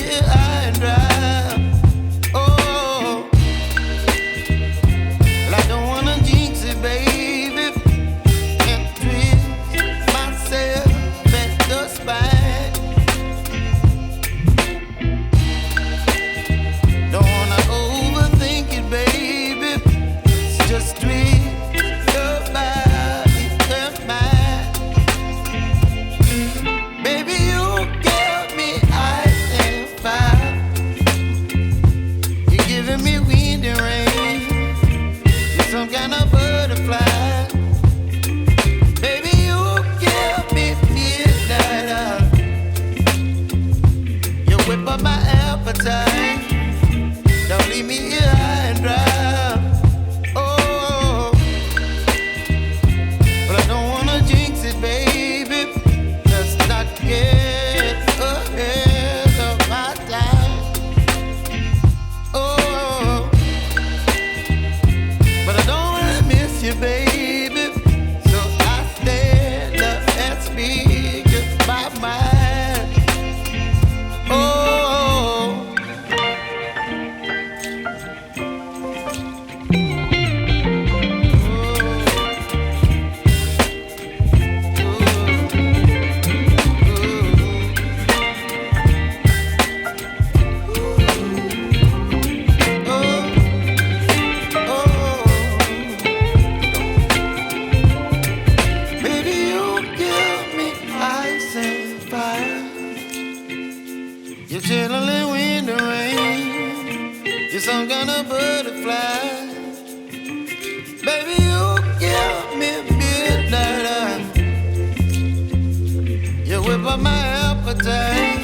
here high and dry. Oh, well, I don't wanna jinx it, baby, and twist myself at the spine. Don't wanna overthink it, baby. It's just twist your body and mine. Baby, you give me ice and fire. You're giving me wind and rain. You're some kind of butterfly. Baby, you give me midnight. You whip up my appetite. Don't leave me here high and dry. Oh, but I don't wanna jinx it, baby. Let's not get ahead of my time. Oh, but I don't wanna miss you, baby. So I stand up and speak my mind. Oh. Baby, you give me ice and fire. You're chilling wind and rain. You're some kind of butterfly. Baby, you give me midnight. You whip up my appetite.